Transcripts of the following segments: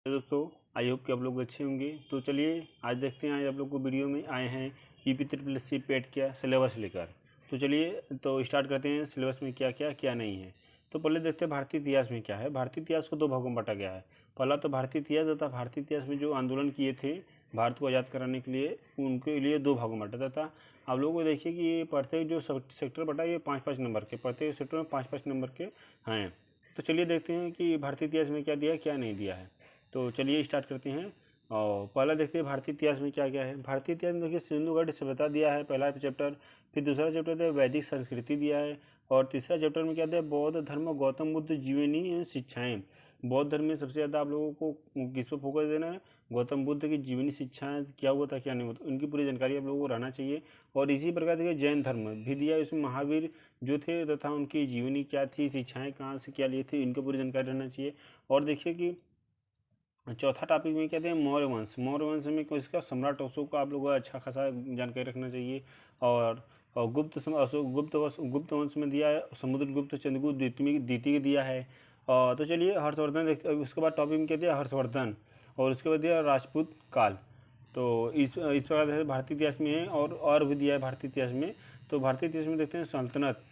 दोस्तों, I hope कि आप लोग अच्छे होंगे। तो चलिए आज देखते हैं, आज आप लोग को वीडियो में आए हैं यूपी ट्रिपल एस सी पेट क्या सिलेबस लेकर। तो चलिए तो स्टार्ट करते हैं सिलेबस में क्या क्या क्या नहीं है। तो पहले देखते हैं भारतीय इतिहास में क्या है। भारतीय इतिहास को दो भागों में बांटा गया है। पहला तो भारतीय इतिहास तथा भारतीय इतिहास में जो आंदोलन किए थे भारत को आज़ाद कराने के लिए, उनके लिए दो भागों में बांटा था। आप लोगों को देखिए कि ये प्रत्येक जो सेक्टर बटा ये 5-5 नंबर के, प्रत्येक सेक्टर में 5-5 नंबर के हैं। तो चलिए देखते हैं कि भारतीय इतिहास में क्या दिया क्या नहीं दिया है। तो चलिए स्टार्ट करते हैं। और पहला देखते हैं भारतीय इतिहास में क्या क्या है। भारतीय इतिहास में देखिए सिंधु घाटी सभ्यता दिया है पहला चैप्टर। फिर दूसरा चैप्टर दिया वैदिक संस्कृति दिया है। और तीसरा चैप्टर में क्या दिया, बौद्ध धर्म गौतम बुद्ध जीवनी एवं शिक्षाएं। बौद्ध धर्म में सबसे ज़्यादा आप लोगों को किस पर फोकस देना है, गौतम बुद्ध की जीवनी शिक्षाएं, क्या हुआ था क्या नहीं हुआ था, उनकी पूरी जानकारी आप लोगों को रहना चाहिए। और इसी प्रकार देखिए जैन धर्म भी दिया है, इसमें महावीर जो थे तथा उनकी जीवनी क्या थी, शिक्षाएं कहाँ से क्या लिए थे, इनकी पूरी जानकारी रहना चाहिए। और देखिए कि चौथा टॉपिक में कहते हैं मौर्य वंश। मौर्य वंश में इसका सम्राट अशोक का आप लोगों को अच्छा खासा जानकारी रखना चाहिए। और गुप्त वंश में दिया है समुद्रगुप्त चंद्रगुप्त द्वितीय दिया है। तो चलिए हर्षवर्धन देखते, उसके बाद टॉपिक में कहते हैं हर्षवर्धन, और उसके बाद दिया राजपूत काल। तो इस प्रकार से भारतीय इतिहास में है। और भी दिया है भारतीय इतिहास में। तो भारतीय इतिहास में देखते हैं सल्तनत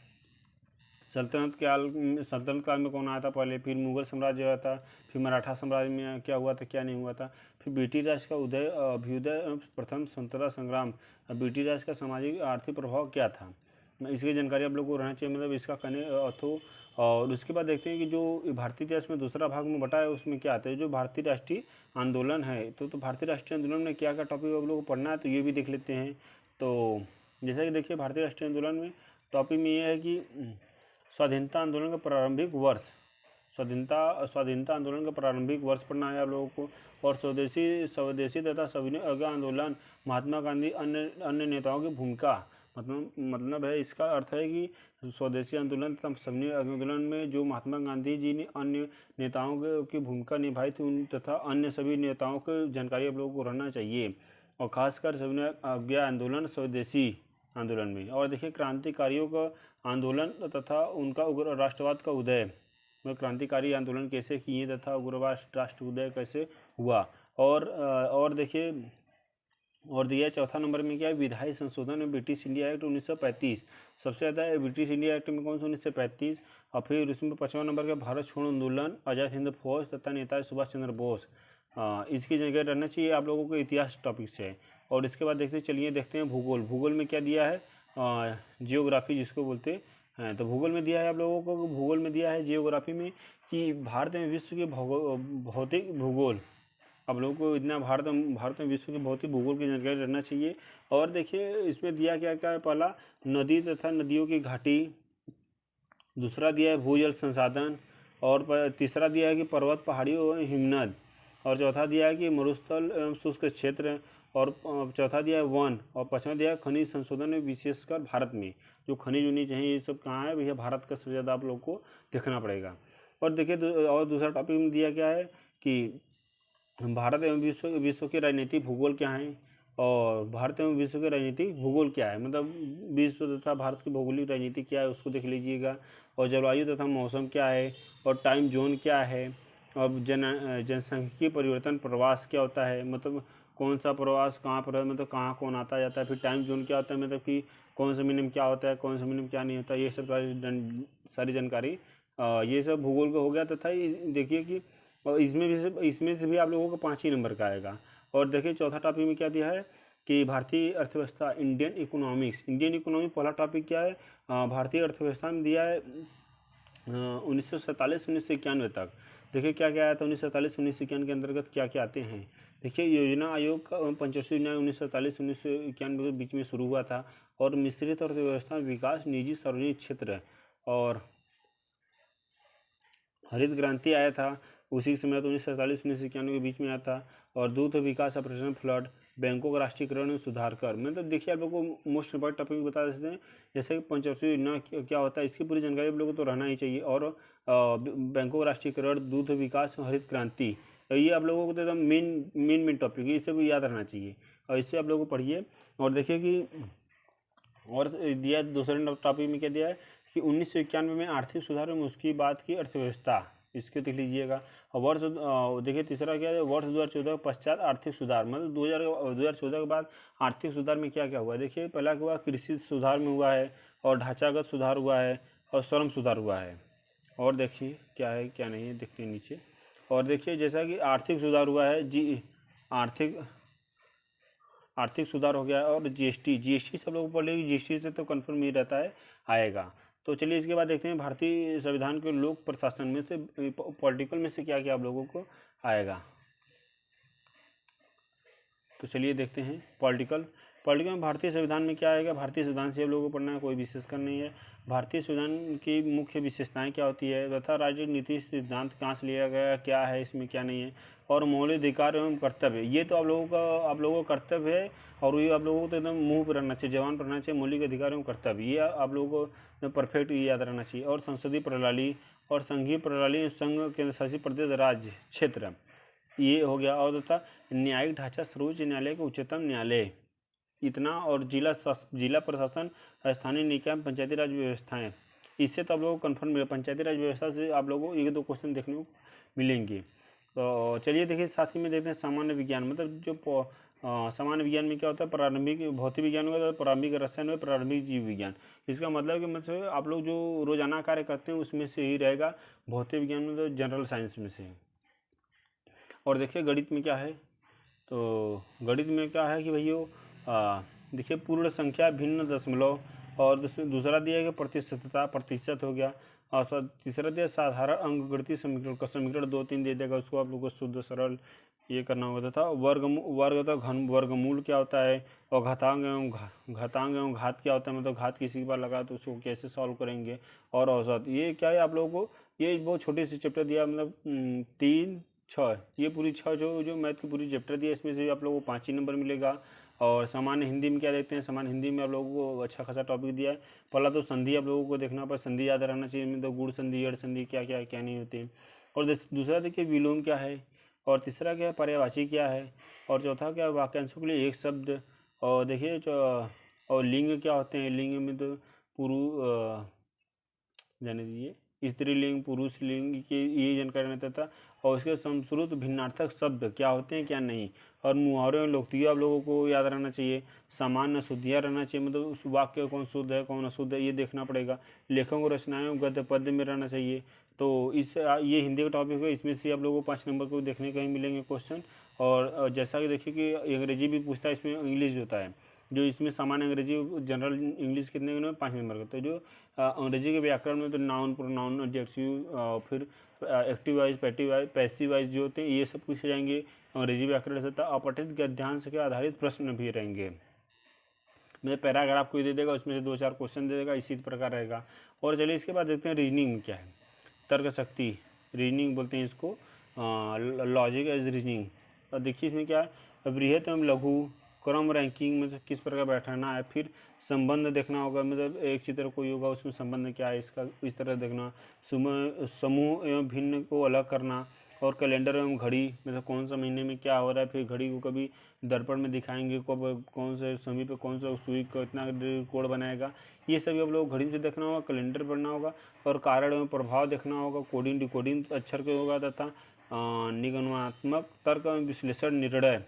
काल में कौन आया था पहले, फिर मुगल साम्राज्य आया था, फिर मराठा साम्राज्य में क्या हुआ था क्या नहीं हुआ था, फिर ब्रिटिश राज का उदय, अभ्युदय, प्रथम स्वतंत्रता संग्राम, ब्रिटिश राज का सामाजिक आर्थिक प्रभाव क्या था, इसकी जानकारी आप लोग को रहना चाहिए, मतलब इसका कहने अर्थो। और उसके बाद देखते हैं कि जो भारतीय इतिहास में दूसरा भाग में बटा है उसमें क्या आता है, जो भारतीय राष्ट्रीय आंदोलन है। तो भारतीय राष्ट्रीय आंदोलन में क्या क्या टॉपिक आप लोगों को पढ़ना है, तो ये भी देख लेते हैं। तो जैसा कि देखिए भारतीय राष्ट्रीय आंदोलन में टॉपिक में ये है कि स्वाधीनता आंदोलन का प्रारंभिक वर्ष, स्वाधीनता आंदोलन का प्रारंभिक वर्ष पढ़ना है आप लोगों को। और स्वदेशी तथा सविनय अवज्ञा आंदोलन, महात्मा गांधी अन्य नेताओं की भूमिका, मतलब है इसका अर्थ है कि स्वदेशी आंदोलन तथा सविनय आंदोलन में जो महात्मा गांधी जी ने अन्य नेताओं की भूमिका निभाई थी उन तथा अन्य सभी नेताओं की जानकारी आप लोगों को रहना चाहिए। और खासकर सविनय अवज्ञा आंदोलन स्वदेशी आंदोलन में। और देखिए क्रांतिकारियों का आंदोलन तथा उनका उग्र राष्ट्रवाद का उदय, क्रांतिकारी आंदोलन कैसे किए तथा उग्रवाद राष्ट्र उदय कैसे हुआ। और देखिए और दिया चौथा नंबर में क्या है, विधायी संशोधन में ब्रिटिश इंडिया एक्ट 1935 सबसे ज़्यादा है। ब्रिटिश इंडिया एक्ट में कौन सा 1935। और फिर उसमें 5वां नंबर का भारत छोड़ो आंदोलन, आज़ाद हिंद फौज तथा नेताजी सुभाष चंद्र बोस। इसकी जानकारी रहना चाहिए आप लोगों को इतिहास टॉपिक से। और इसके बाद चलिए देखते हैं भूगोल। भूगोल में क्या दिया है, जियोग्राफी जिसको बोलते हैं। तो भूगोल में दिया है आप लोगों को, भूगोल में दिया है जियोग्राफी में कि भारत में विश्व के भौतिक भूगोल, आप लोगों को इतना भारत में विश्व के भौतिक भूगोल की जानकारी रहना चाहिए। और देखिए इसमें दिया क्या क्या है, पहला नदी तथा नदियों की घाटी, दूसरा दिया है भूजल संसाधन, और तीसरा दिया है कि पर्वत पहाड़ियों एवं हिमनद, और चौथा दिया है कि मरुस्थल एवं शुष्क क्षेत्र, और चौथा दिया है वन, और पाँचवा दिया है खनिज संशोधन में विशेषकर भारत में जो खनिज होनी चाहिए ये सब कहाँ है भैया, भारत का सबसे ज़्यादा आप लोग को देखना पड़ेगा। और देखिए और दूसरा टॉपिक में दिया क्या है कि भारत एवं विश्व के राजनीतिक भूगोल क्या है, और भारत एवं विश्व के राजनीतिक भूगोल क्या है, मतलब विश्व तथा भारत की भौगोलिक राजनीति क्या है उसको देख लीजिएगा। और जलवायु तथा मौसम क्या है, और टाइम जोन क्या है, और जनसांख्यिकीय परिवर्तन प्रवास क्या होता है, मतलब कौन सा प्रवास कहाँ पर है, मतलब कहाँ कौन आता जाता है। फिर टाइम जोन क्या होता है, मतलब कि कौन सा महीने में क्या होता है, कौन सा महीने में क्या नहीं होता, ये सब सारी जानकारी ये सब भूगोल का हो गया। तथा देखिए कि और इसमें से भी आप लोगों को 5 ही नंबर का आएगा। और देखिए चौथा टॉपिक में क्या दिया है कि भारतीय अर्थव्यवस्था, इंडियन इकोनॉमिक्स। इंडियन इकोनॉमी पहला टॉपिक क्या है, भारतीय अर्थव्यवस्था में दिया है 1947-1991 तक। देखिए क्या क्या आया था 1947-1991 के अंतर्गत क्या क्या आते हैं। देखिए योजना आयोग का पंचवर्षीय योजना 1947-1991 के बीच में शुरू हुआ था। और मिश्रित अर्थव्यवस्था विकास, निजी सार्वजनिक क्षेत्र, और हरित क्रांति आया था उसी समय, तो 1947-1991 के बीच में आया था। और दूध विकास, ऑपरेशन फ्लड, बैंकों का राष्ट्रीयकरण, सुधार कर। मतलब देखिए आप लोगों को मोस्ट इंपॉर्टेंट टॉपिक बता देते हैं, जैसे कि पंचवर्षीय योजना क्या होता है, इसकी पूरी जानकारी आप लोगों को तो रहना ही चाहिए। और बैंकों का राष्ट्रीयकरण, दूध विकास, हरित क्रांति, तो ये आप लोगों को तो एकदम मेन टॉपिक है, इसे भी याद रहना चाहिए। और इससे आप लोगों को पढ़िए। और देखिए कि और दिया दूसरे टॉपिक में क्या दिया है कि 1991 में आर्थिक सुधार एवं उसकी बाद की अर्थव्यवस्था, इसके देख लीजिएगा। और वर्ष देखिए तीसरा क्या है, वर्ष 2014 के पश्चात आर्थिक सुधार, मतलब 2014 के बाद आर्थिक सुधार में क्या क्या हुआ। देखिए पहला क्या हुआ, कृषि सुधार में हुआ है, और ढांचागत सुधार हुआ है, और श्रम सुधार हुआ है। और देखिए क्या है क्या नहीं है, देखते हैं नीचे। और देखिए जैसा कि आर्थिक सुधार हुआ है, आर्थिक सुधार हो गया है, और जीएसटी सब लोगों को पढ़ लेगी, जीएसटी से तो कन्फर्म ही रहता है आएगा। तो चलिए इसके बाद देखते हैं भारतीय संविधान के लोक प्रशासन में से पॉलिटिकल में से क्या क्या आप लोगों को आएगा। तो चलिए देखते हैं पॉलिटिकल में भारतीय संविधान में क्या आएगा। भारतीय संविधान से आप लोगों को पढ़ना है, कोई विशेषकर नहीं है। भारतीय संविधान की मुख्य विशेषताएं क्या होती है तथा राजनीतिक नीति सिद्धांत कहाँ से लिया गया, क्या है इसमें क्या नहीं है। और मौलिक अधिकार एवं कर्तव्य, ये तो आप लोगों का कर्तव्य है, और ये आप लोगों को तो एकदम मुंह पर रहना चाहिए, जवान पर रहना चाहिए। मौलिक अधिकार एवं कर्तव्य ये आप लोगों को परफेक्ट याद रहना चाहिए। और संसदीय प्रणाली और संघीय प्रणाली, संघ केंद्र शासित प्रदेश राज्य क्षेत्र, ये हो गया। और तथा न्यायिक ढांचा, सर्वोच्च न्यायालय के उच्चतम न्यायालय, इतना। और जिला प्रशासन, स्थानीय निकाय, पंचायती राज व्यवस्थाएं, इससे तो आप लोगों को कन्फर्म मिलेगा। पंचायती राज व्यवस्था से आप लोगों को 1-2 क्वेश्चन देखने को मिलेंगे। तो चलिए देखिए साथ ही में देखते हैं सामान्य विज्ञान, मतलब जो सामान्य विज्ञान में क्या होता है, प्रारंभिक भौतिक विज्ञान होता है, प्रारंभिक रसायन में, प्रारंभिक जीव विज्ञान। इसका मतलब कि मतलब आप लोग जो रोजाना कार्य करते हैं उसमें से ही रहेगा, भौतिक विज्ञान में तो जनरल साइंस में से। और देखिए गणित में क्या है, तो गणित में क्या है कि भैया देखिए पूर्ण संख्या, भिन्न दशमलव, और दूसरा दिया है कि प्रतिशतता, प्रतिशत हो गया। और तीसरा दिया साधारण अंकगणितीय समीकरण का, समीकरण 2-3 दे देगा, उसको आप लोग को शुद्ध सरल ये करना होता था। वर्ग तथा घन, वर्गमूल क्या होता है, और घातांक एवं घात क्या होता है, मतलब घात किसी के बार लगा तो उसको कैसे सॉल्व करेंगे। और औसत, ये क्या है आप लोगों को, ये बहुत छोटी सी चैप्टर दिया, मतलब 3-6, ये पूरी 6 जो मैथ की पूरी चैप्टर दिया, इसमें से आप लोगों को 5 ही नंबर मिलेगा। और सामान्य हिंदी में क्या देखते हैं, सामान्य हिंदी में आप लोगों को अच्छा खासा टॉपिक दिया है। पहला तो संधि आप लोगों को देखना पर, संधि याद रहना चाहिए, मतलब गुण संधि, अड़ संधि क्या क्या क्या नहीं होती। और दूसरा देखिए विलोम क्या है, और तीसरा क्या है पर्यायवाची क्या है, और चौथा क्या है वाक्यांशों के लिए एक शब्द। और देखिए और लिंग क्या होते हैं, लिंग में तो जाने दीजिए, स्त्रीलिंग, पुरुष लिंग की ये जानकारी रहता था। और उसके संस्कृत भिन्नार्थक शब्द क्या होते हैं क्या नहीं। और मुहावरे और लोकोक्ति आप लोगों को याद रहना चाहिए। सामान्य शुद्धियाँ रहना चाहिए, मतलब उस वाक्य कौन शुद्ध है कौन अशुद्ध है ये देखना पड़ेगा। लेखकों रचनाएं गद्य पद्य में रहना चाहिए। तो ये हिंदी का टॉपिक है, इसमें से आप लोगों को 5 नंबर को देखने को ही मिलेंगे क्वेश्चन। और जैसा कि देखिए कि अंग्रेजी भी पूछता है, इसमें इंग्लिश होता है, जो इसमें सामान्य अंग्रेजी जनरल इंग्लिश कितने में 5 नंबर का। तो जो अंग्रेजी के व्याकरण में तो नाउन, प्रोनाउन, एडजेक्टिव, फिर एक्टिव वाइज, पैसिव वाइज जो होते हैं ये सब पूछे जाएंगे अंग्रेजी व्याकरण से। अपठित गद्यांश के आधारित प्रश्न भी रहेंगे, मैं पैराग्राफ को दे देगा, उसमें से 2-4 क्वेश्चन दे देगा, इसी प्रकार रहेगा। और चलिए इसके बाद देखते हैं रीजनिंग में क्या है। तर्क शक्ति, रीजनिंग बोलते हैं इसको, लॉजिक एज रीजनिंग। और देखिए इसमें क्या है, बृहत एवं लघु, क्रम रैंकिंग में किस प्रकार बैठाना है। फिर संबंध देखना होगा, मतलब एक चित्र कोई होगा उसमें संबंध क्या है इसका, इस तरह देखना। समूह एवं भिन्न को अलग करना। और कैलेंडर एवं घड़ी, मतलब कौन सा महीने में क्या हो रहा है। फिर घड़ी को कभी दर्पण में दिखाएंगे, कब कौन से समय पे कौन सा सुई को इतना कोड बनाएगा, ये सभी आप लोग घड़ी से देखना होगा। कैलेंडर पढ़ना होगा। और कारण एवं प्रभाव देखना होगा। कोडिंग डिकोडिंग अक्षर के होगा, तथा निगमनात्मक तर्क एवं विश्लेषण निर्णय,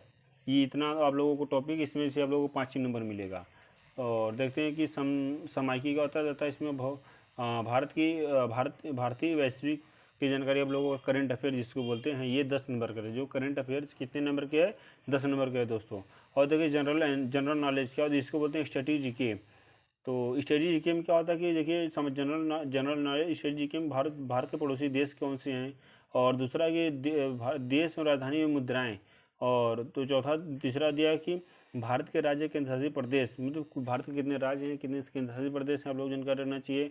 ये इतना आप लोगों को टॉपिक, इसमें से आप लोगों को 5 ही नंबर मिलेगा। और देखते हैं कि समायिकी का होता है, तथा इसमें भारतीय वैश्विक की जानकारी आप लोगों का, करंट अफेयर जिसको बोलते हैं, ये 10 नंबर का है। जो करंट अफेयर्स कितने नंबर के है, 10 नंबर के है दोस्तों। और देखिए जनरल नॉलेज क्या होता है, जिसको बोलते हैं स्टडी जीके। तो स्टडी जीके में क्या होता है कि देखिए जनरल नॉलेज स्टडी जीके में भारत के पड़ोसी देश कौन से हैं। और दूसरा कि देश और राजधानी में मुद्राएं। और तो तीसरा दिया है कि भारत के राज्य केंद्रशासित प्रदेश, मतलब भारत के कितने राज्य हैं, कितने केंद्रशासित प्रदेश हैं, आप लोग जानकारी रहना चाहिए।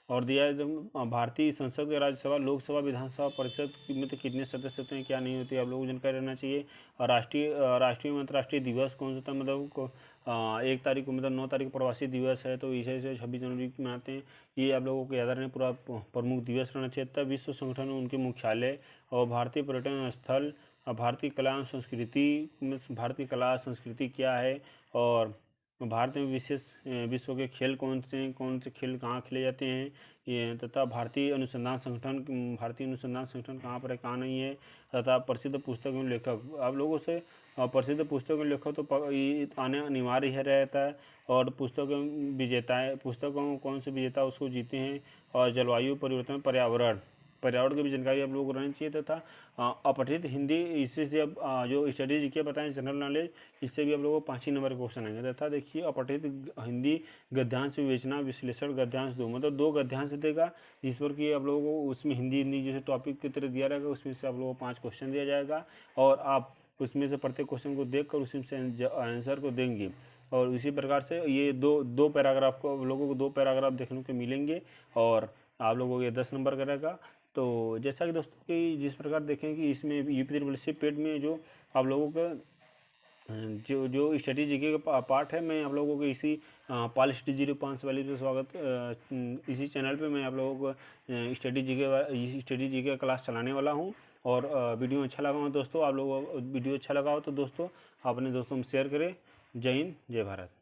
और दिया है भारतीय संसद के राज्यसभा, लोकसभा, विधानसभा, परिषद में तो कितने सदस्य होते हैं क्या नहीं होती है, आप लोगों को जानकारी रहना चाहिए। और राष्ट्रीय अंतर्राष्ट्रीय दिवस कौन सा था, मतलब 1 तारीख को, मतलब 9 तारीख को प्रवासी दिवस है, तो इसे 26 जनवरी को मनाते हैं। ये आप लोगों को याद रहना, पूरा प्रमुख दिवस रहना चाहिए। तब विश्व संगठन में उनके मुख्यालय। और भारतीय पर्यटन स्थल, भारतीय कला एवं संस्कृति, भारतीय कला संस्कृति क्या है। और भारत में विश्व के खेल कौन से खेल कहाँ खेले जाते हैं, ये तथा भारतीय अनुसंधान संगठन कहाँ पर है, कहाँ नहीं है, तथा प्रसिद्ध पुस्तक एवं लेखक। आप लोगों से प्रसिद्ध पुस्तक एवं लेखक तो ये आने अनिवार्य है रहता है। और पुस्तक एवं विजेताएँ, पुस्तकों कौन से विजेता उसको जीते हैं, और जलवायु परिवर्तन, पर्यावरण की भी जानकारी आप लोगों को रहनी चाहिए। तथा अपठित हिंदी, इससे से अब जो स्टडी जीके बताएं, जनरल नॉलेज, इससे भी आप लोगों को 5 ही नंबर के क्वेश्चन आएंगे। तथा देखिए अपठित हिंदी गद्यांश विवेचना विश्लेषण गद्यांश 2, मतलब 2 गद्यांश देगा, जिस पर कि आप लोगों को उसमें हिंदी जैसे टॉपिक की तरह दिया रहेगा, उसमें से आप लोगों को 5 क्वेश्चन दिया जाएगा, और आप उसमें से प्रत्येक क्वेश्चन को देखकर उसमें से आंसर को देंगे। और इसी प्रकार से ये दो पैराग्राफ को आप लोगों को 2 पैराग्राफ देखने को मिलेंगे, और आप लोगों को ये 10 नंबर का रहेगा। तो जैसा कि दोस्तों कि जिस प्रकार देखें कि इसमें यूपी ट्रिपल पेड में जो आप लोगों का जो स्टडी जीके का पार्ट है, मैं आप लोगों को इसी पाल स्टडी 05 वाली पे स्वागत, इसी चैनल पे मैं आप लोगों को स्टडी जीके का क्लास चलाने वाला हूँ। और वीडियो अच्छा लगा हो दोस्तों, आप लोगों को वीडियो अच्छा लगा हो तो दोस्तों अपने दोस्तों में शेयर करें। जय हिंद, जय भारत।